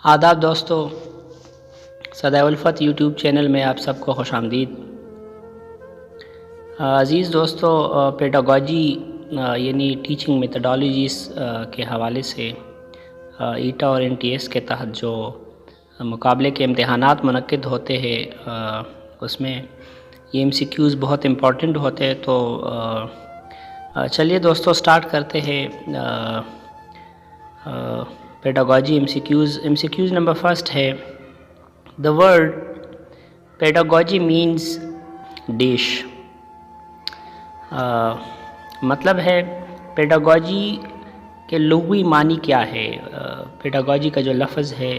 आदाब दोस्तों, सदैउल्फ़त YouTube channel में आप सबको खुशामदीद। अज़ीज़ दोस्तों, पेडागॉजी यानी टीचिंग मेथडोलॉजीज़ के हवाले से ईटा और एनटीएस के तहत जो मुकाबले के इम्तहानात मुनक्किद होते हैं उसमें ये एमसीक्यूज़ बहुत इम्पोर्टेंट होते हैं। तो चलिए दोस्तों स्टार्ट करते हैं। पेडागॉजी एमसीक्यूज़ नंबर फर्स्ट है, the word pedagogy means dish. मतलब है पेडागॉजी के लुग़वी मानी क्या है। पेडागॉजी का जो लफ्ज़ है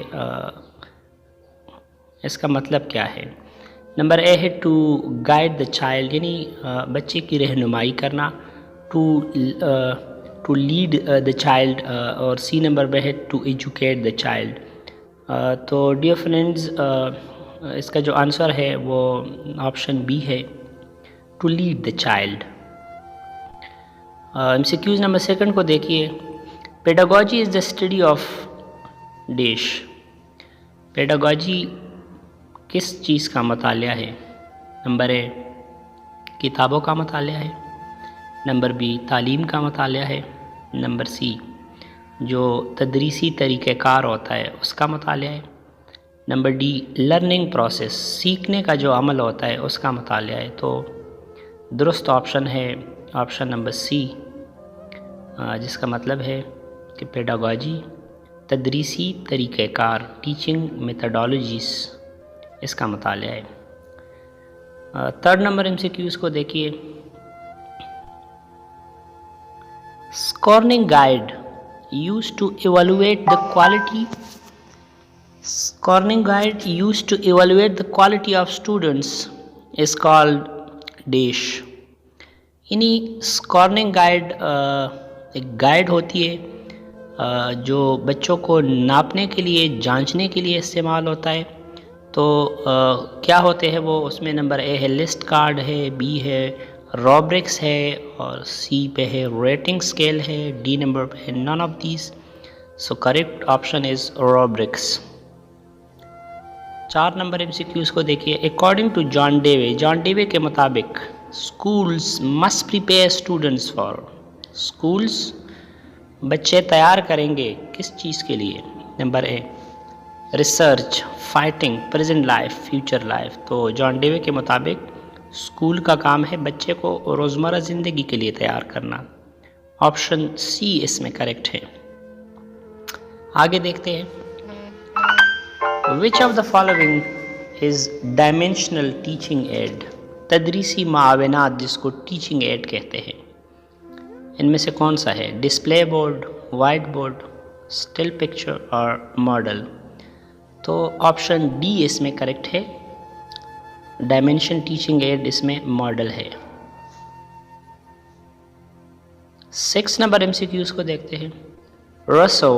इसका मतलब क्या है। नंबर ए है टू गाइड द चाइल्ड, यानी बच्चे की रहनुमाई करना, टू लीड द चाइल्ड, और सी नंबर पे है टू एजुकेट द चाइल्ड। तो डियर फ्रेंड्स, इसका जो आंसर है वो ऑप्शन बी है, to lead the child. MCQs number second को देखिए, pedagogy is the study of dish. Pedagogy किस चीज़ का मतालिया है। नंबर ए किताबों का मतालिया है, नंबर बी तालीम का मतालिया है, नंबर सी जो तदरीसी तरीक़ेकार होता है उसका मतालिया है, नंबर डी लर्निंग प्रोसेस, सीखने का जो अमल होता है उसका मतालिया है। तो दुरुस्त ऑप्शन है ऑप्शन नंबर सी, जिसका मतलब है कि पेडागॉजी तदरीसी तरीक़ेकार, टीचिंग मेथडोलॉजीज़, इसका मतालिया है। थर्ड नंबर एमसीक्यूज़ को देखिए, scoring guide used to evaluate the quality scoring guide used to evaluate the quality of students is called dish। यानी स्कोरिंग गाइड एक गाइड होती है जो बच्चों को नापने के लिए, जांचने के लिए इस्तेमाल होता है। तो क्या होते हैं वो, उसमें नंबर ए है लिस्ट कार्ड है, बी है रॉब्रिक्स है, और सी पे है रेटिंग स्केल है, डी नंबर पे है none of these. So correct option is rubrics. 4 number MCQs को देखिए, अकॉर्डिंग टू जॉन डेवे के मुताबिक schools must prepare students for, schools बच्चे तैयार करेंगे किस चीज़ के लिए। Number A research, fighting, present life, future life. तो जॉन डेवे के मुताबिक स्कूल का काम है बच्चे को रोज़मर्रा ज़िंदगी के लिए तैयार करना। ऑप्शन सी इसमें करेक्ट है। आगे देखते हैं, which of the following is dimensional teaching aid. तदरीसी मावनात जिसको टीचिंग एड कहते हैं, इनमें से कौन सा है। Display board, white board, still picture और मॉडल। तो ऑप्शन डी इसमें करेक्ट है, डायमेंशन टीचिंग एड इसमें मॉडल है। 6 नंबर एमसीक्यूज़ को देखते हैं, रसो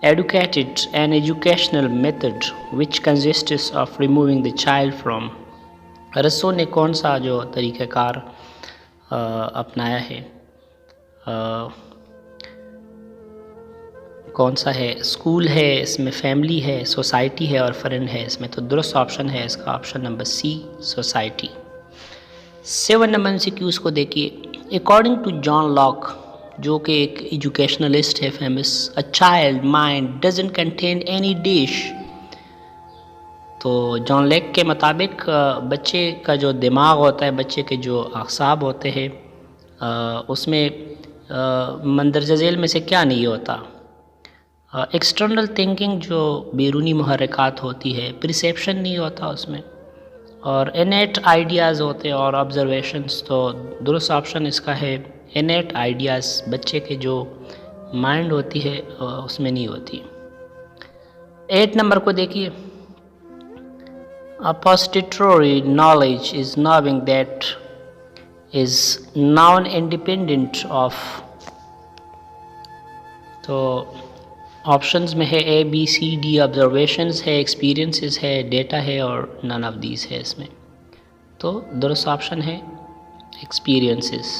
educated an educational method which consists of removing the child from. रसो ने कौन सा जो तरीक़ाकार अपनाया है, कौन सा है। स्कूल है, इसमें फैमिली है, सोसाइटी है और फ्रेंड है इसमें। तो दुरुस्त ऑप्शन है इसका option number C, society. 7 number MCQs को देखिए, अकॉर्डिंग टू जॉन लॉक जो कि एक एजुकेशनलिस्ट है famous, a child mind doesn't contain any dish. तो जॉन लॉक के मुताबिक बच्चे का जो दिमाग होता है, बच्चे के जो अक़साब होते हैं उसमें मंदरजा झेल में से क्या नहीं होता। एक्सटर्नल थिंकिंग जो बैरूनी मुहर्रिकात होती है, परसेप्शन नहीं होता उसमें, और इनेट आइडियाज़ होते हैं और ऑब्जर्वेशंस। तो दुरुस्त ऑप्शन इसका है इनेट आइडियाज़, बच्चे के जो माइंड होती है उसमें नहीं होती। 8 नंबर को देखिए, a posteriori knowledge is knowing that is non independent of. तो ऑप्शंस में है A B C D, observations है, एक्सपीरियंसेस है, डेटा है और नन ऑफ दीज है इसमें। तो दुरुस्त ऑप्शन है एक्सपीरियंसेस।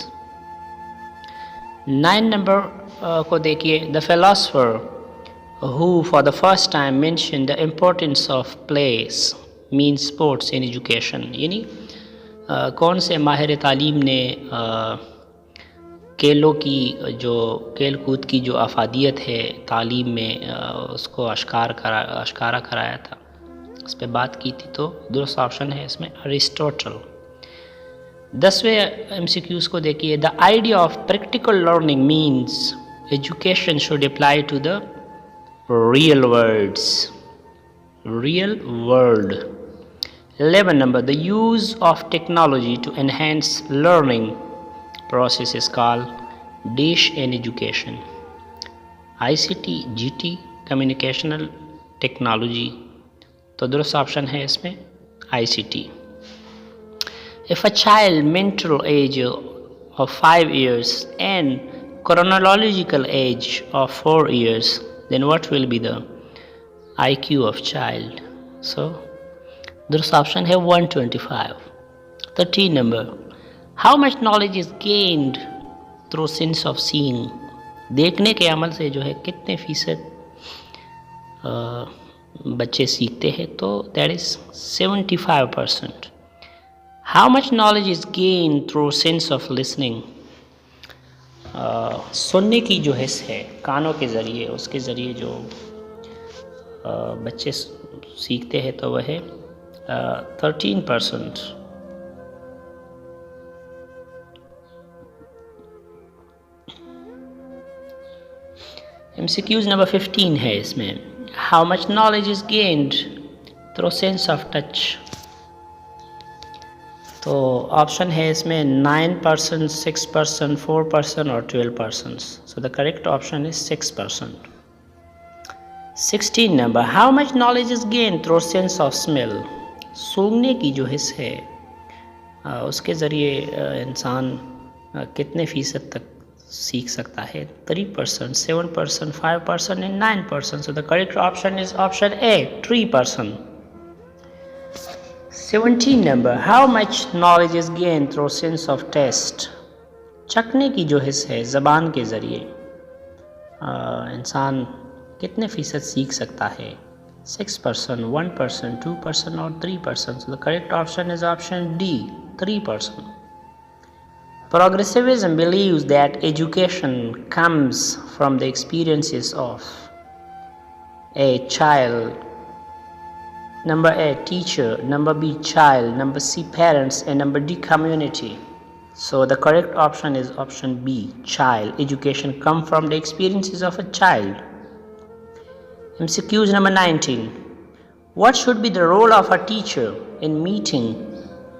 9 नंबर को देखिए, the philosopher who for the first time mentioned the importance of plays means sports in education, यानी कौन से माहिर तालीम ने खेलों की जो खेल कूद की जो अफादियत है तालीम में उसको अश्कारा कराया था, इस पर बात की थी। तो दुरुस्त ऑप्शन है इसमें अरिस्टोटल। 10वें MCQs को देखिए। The idea of practical learning means education should apply to the real words, real world. 11 number, the use of technology to enhance learning process is called dish in education. ICT, GT, communicational technology. तो दुरुस्त option है इसमें ICT. If a child mental age of 5 years and chronological age of 4 years, then what will be the IQ of child? So दुरुस्त option है 125. 13 number, how much knowledge is gained through sense of seeing? देखने के अमल से जो है कितने फीसद बच्चे सीखते हैं? तो that is 75%. How much knowledge is gained through sense of listening? सुनने की जो हिस्स है कानों के ज़रिए, उसके ज़रिए जो बच्चे सीखते हैं तो वह है 13%. MCQs नंबर 15 है इसमें। How much knowledge is gained through sense of touch? तो ऑप्शन है इसमें 9%, 6%, 4% और 12%. सो the correct option is 6%. 16 number, how much knowledge is gain through sense of smell? सूंघने की जो हिस्स है उसके ज़रिए इंसान कितने फ़ीसद तक सीख सकता है? 3%, 7%, 5% and 9%. So the correct option is option A, 3%. 17 number, how much knowledge is gain through sense of taste? चखने की जो हिस्स है ज़बान के ज़रिए इंसान कितने फ़ीसद सीख सकता है? 6%, 1%, 2% और 3%. सो the correct option is option D, 3%. Progressivism believes that education comes from the experiences of a child. Number A, teacher. Number B, child. Number C, parents. And number D, community. So the correct option is option B, child. Education comes from the experiences of a child. MCQs number 19. What should be the role of a teacher in meeting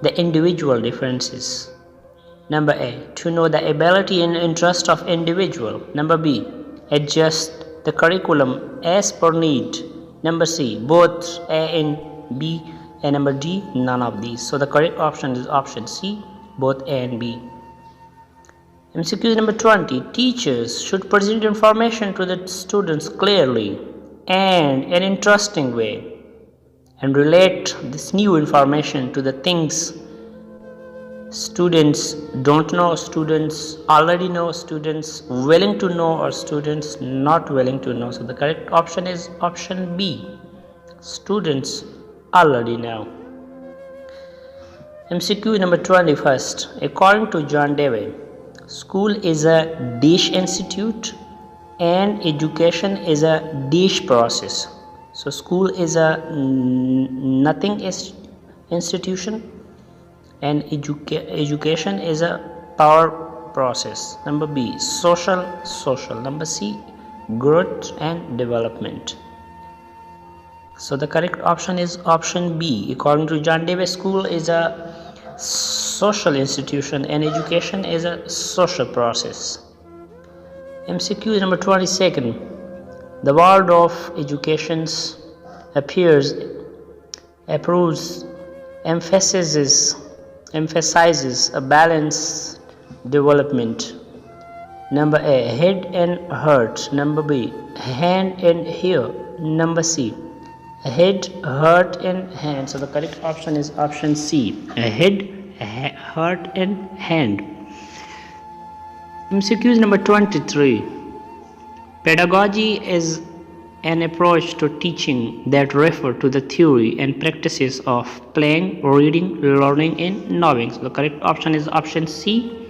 the individual differences? Number A, to know the ability and interest of individual. Number B, adjust the curriculum as per need. Number C, both A and B. And number D, none of these. So the correct option is option C, both A and B. MCQ number 20. Teachers should present information to the students clearly and in an interesting way and relate this new information to the things students don't know, students already know, students willing to know, or students not willing to know. So the correct option is option B, students already know. MCQ number 21. According to John Dewey, school is a dish institute and education is a dish process. So school is a nothing institution and education is a power process. Number B, social. Number C, growth and development. So the correct option is option B. According to John Dewey, school is a social institution and education is a social process. MCQ number 22. The word of educations approves, emphasizes a balanced development. Number A, head and heart. Number B, hand and ear. Number C, head, heart and hand. So the correct option is option C, head, heart and hand. MCQ number 23. Pedagogy is an approach to teaching that refer to the theory and practices of playing, reading, learning and knowing. So the correct option is option C,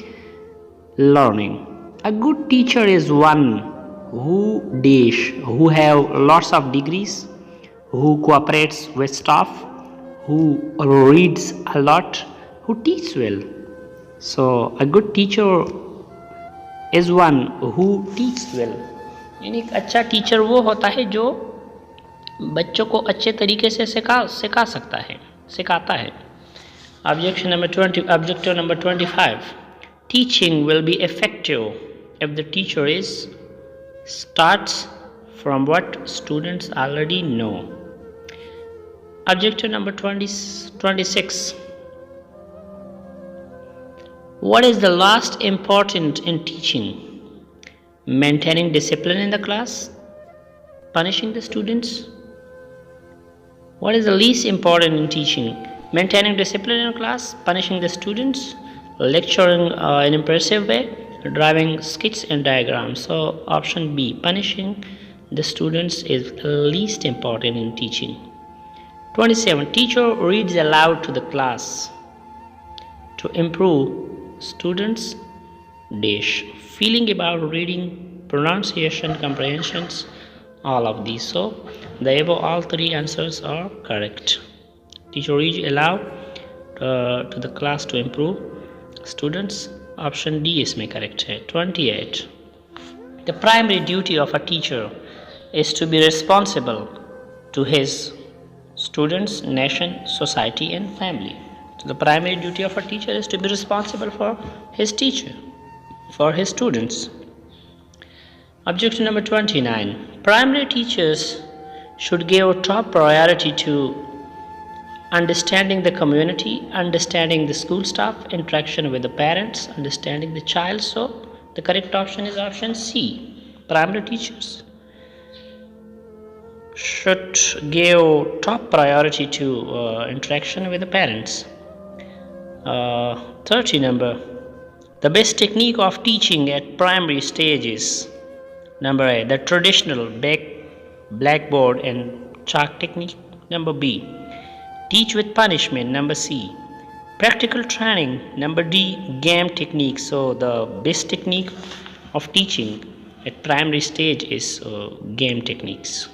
learning. A good teacher is one who have lots of degrees, who cooperates with staff, who reads a lot, who teaches well. So a good teacher is one who teaches well. यानी एक अच्छा teacher वो होता है जो बच्चों को अच्छे तरीके से सिखा सकता है, सिखाता है. Objection number 20. Objective number 25. Teaching will be effective if the teacher starts from what students already know. Objective number 26. What is the last important in teaching? Maintaining discipline in the class, punishing the students. What is the least important in teaching? Maintaining discipline in class, punishing the students, lecturing in an impressive way, drawing skits and diagrams. So option B, punishing the students is least important in teaching. 27. Teacher reads aloud to the class to improve students dash. Feeling about reading, pronunciation, comprehensions, all of these. So the above all three answers are correct. Teacher reads aloud to the class to improve students. Option D इसमें correct है. 28. The primary duty of a teacher is to be responsible to his students, nation, society and family. So the primary duty of a teacher is to be responsible for his teacher, for his students. Objection number 29. Primary teachers should give top priority to understanding the community, understanding the school staff, interaction with the parents, understanding the child. So the correct option is option C. Primary teachers should give top priority to interaction with the parents. 30 number. The best technique of teaching at primary stage is number A, the traditional blackboard and chalk technique. Number B, teach with punishment. Number C, practical training. Number D, game technique. So the best technique of teaching at primary stage is game techniques.